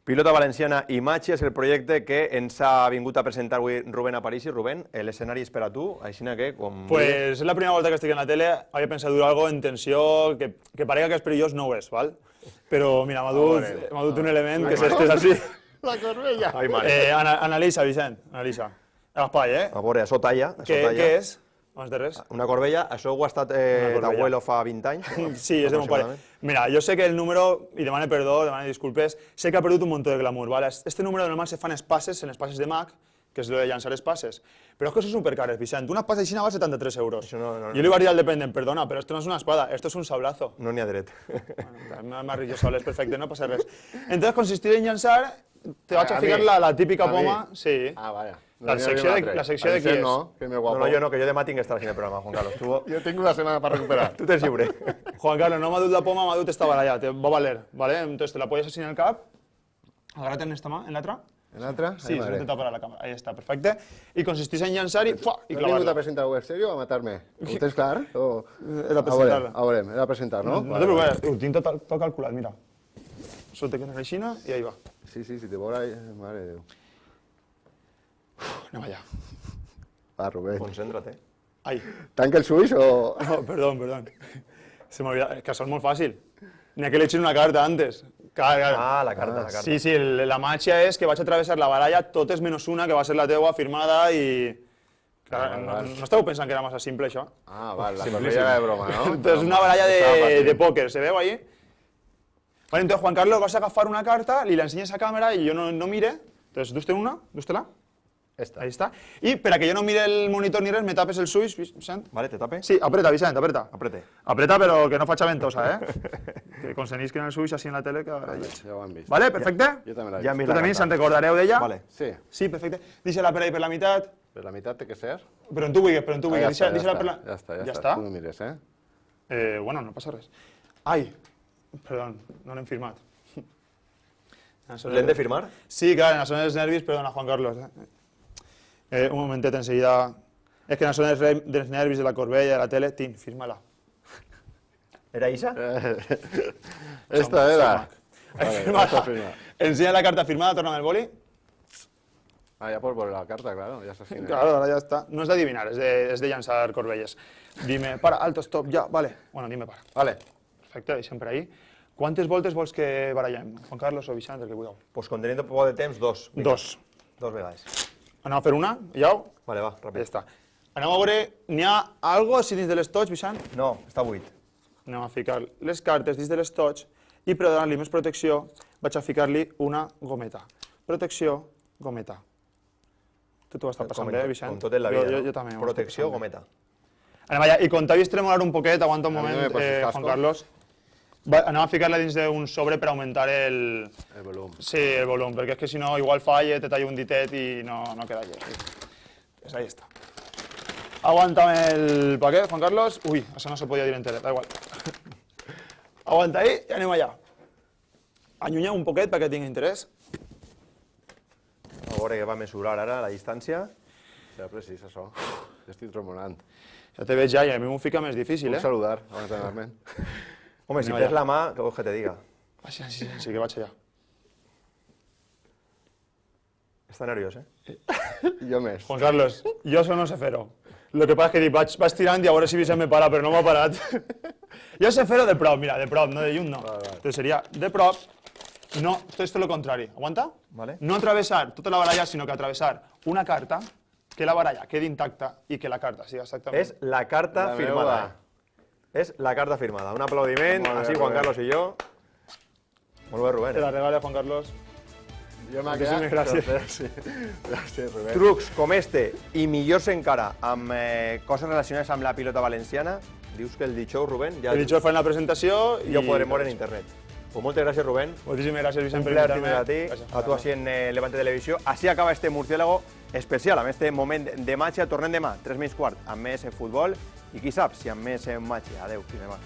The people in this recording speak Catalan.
Pilota Valenciana i Matxi és el projecte que ens ha vingut a presentar avui Rubén Aparici. Rubén, l'escenari és per a tu, així que com... Pues és la primera volta que estic en la tele, havia pensat dur algo en tensió, que parega que és perillós, no ho és, val? Però mira, m'ha dut un element que és així. La corbella. Ai, mare. Analitza, Vicent, analitza. L'espai, A veure, això talla. Què és? Abans de res. Una corbella, això ho ha estat d'abuelo fa 20 anys? Sí, és de mon pare. Mira, jo sé que el número, i demane perdó, demane disculpes, sé que ha perdut un munt de glamour, ¿vale? Este número normal se fan espases, en espases de Mac, que és lo de llançar espases. Però és que són supercares, Vicent. Una espasa així val 73 euros. Jo li vaig dir al dependent, perdona, però esto no es una espada, esto es un sablazo. No n'hi ha dret. M'ha ric jo sol, és perfecte, no passa res. Entonces, consistir en llançar, te vaig a ficar la típica poma. Sí. Ah, vaya. La secció de qui és? No, que me guapo. No, jo no, que jo demà tinc que estar haciendo el programa, Juan Carlos. Jo tinc una setmana per recuperar. Tu tens lliure. Juan Carlos, no m'ha dut la poma, m'ha dut esta baralla, te va valer, ¿vale? Entonces te la puedes así en el cap, agárrate en esta mà, en l'altra. ¿En l'altra? Sí, se te tapa la cámara, ahí está, perfecte. I consistís en llançar i ¿No he vingut a presentar algo en serio o a matar-me? Ho tens clar? Era presentar. A veurem, era presentar, no? No te preocupes, ho tinc tot calculat, mira. Això te queda aixina i ahí va. Sí, si te veurà, mare de Déu. Anem allà. Va, Rubén. Concentra't, Ai. Tanca els ulls o...? No, perdó. Se m'ha olvidat, que això és molt fàcil. N'hi ha que l'he una carta antes. Ah, la carta. Sí, la màgia és que vaig a travessar la baralla, totes menys una, que va ser la teua firmada i... No esteu pensant que era massa simple, això? Ah, val, la corbella de broma, no? És una baralla de pòquer, se veu ahí? Vale, entonces, Juan Carlos, vas a agafar una carta, li l'ensenyes a càmera i jo no mire. Entonces, dúste una, dúste-la. Ahí está. I per a que jo no mire el monitor ni res, me tapes els ulls, Vicent. Vale, te tape? Sí, apreta, Vicent, apreta. Aprete. Apreta, però que no faig ventosa, Que consenisquen els ulls així en la tele, que... Ja ho han vist. Vale, perfecte? Jo també l'he Ja vist. Tu també se'n recordareu d'ella? Vale. Sí. Sí, perfecte. Deixa-la per ahí per la meitat. Per la meitat té que ser? Però on tu vulguis, Deixa-la per la... Ja està. està? Tu no mires, Bueno, no passa res. Ai, perdó, no l'hem firmat. L'hem de firmar? Sí, clar, en la zona dels nervis, perdona, Juan Carlos. Un momentet, enseguida... És que en la zona dels nervis de la corbella, de la tele, firma-la. Era Isa? Esta era. Firma-la. Ensenya la carta firmada, torna'm el boli. Ah, ja pots veure la carta, claro, ja saps quina. Claro, ahora ya está. No es de adivinar, es de llançar corbelles. Dime, para, alto, stop, ya, vale. Bueno, dime para. Vale. Perfecte, deixem per ahí. Quantes voltes vols que barallem? Juan Carlos o Vicent, el que vulgueu. Pues con teniendo poco de temps, dos. Dos. Dos vegades. Anem a fer una, ja? Vale, va, Ja ràpid. està. Anem a veure, n'hi ha algo així dins de l'estoig, Vicent? No, està buit. Anem a ficar les cartes dins de l'estoig i per donar-li més protecció vaig a ficar-li una gometa. Protecció, gometa. Tu ho estàs passant bé, Vicent? Com tot en la vida, jo també. Protecció, gometa. Anem allà. I quan t'havies tremolat un poquet, aguanta un moment, Juan Carlos. Anem a ficar-la dins d'un sobre per augmentar el volum. Sí, el volum, perquè és que si no igual falla, te talla un ditet i no queda llest. Pues ahí está. Aguántame el paquet, Juan Carlos. Uy, això no se podia dir entera, da igual. Aguanta ahí i anem allà. Allunya un poquet perquè tingui interès. A veure que va mesurar ara la distància. Ja precís, això. Jo estic tremolant. Ja te veig ja i a mi m'ho fica més difícil, Puc saludar abans d'anar-me'n. Home, si tens la mà, què vols que te diga? Sí, que vaig allà. Està nerviós, Jo més. Juan Carlos, jo això no sé fer-ho. Lo que passa és que dic, vaig tirant i a veure si Vicent me para, però no m'ha parat. Jo sé fer-ho de prop, mira, de prop, no de lluny, no. Entonces seria de prop, no, tot és lo contrari. Aguanta? Vale. No atravessar tota la baralla, sinó que atravessar una carta, que la baralla quedi intacta i que la carta sigui exactament... És la carta firmada. És la carta firmada. Un aplaudiment, així Juan Carlos i jo. Molt bé, Rubén. Te la regala, Juan Carlos. Jo m'ha quedat... Gràcies. Gràcies, Rubén. Trucs com este i millors encara amb coses relacionades amb la pilota valenciana, dius que el dijous, Rubén, ja El dijous farem la presentació i... ho podrem veure en internet. Pues moltes gràcies, Rubén. Moltíssimes gràcies, Vicent, Un per plaer invitar-me. tindre a ti, a tu així en Levante Televisió. Així acaba este murciélago especial, amb este moment de matxa. Tornem demà, 3:15, amb més futbol i qui sap si amb més matxa. Adéu, fins demà.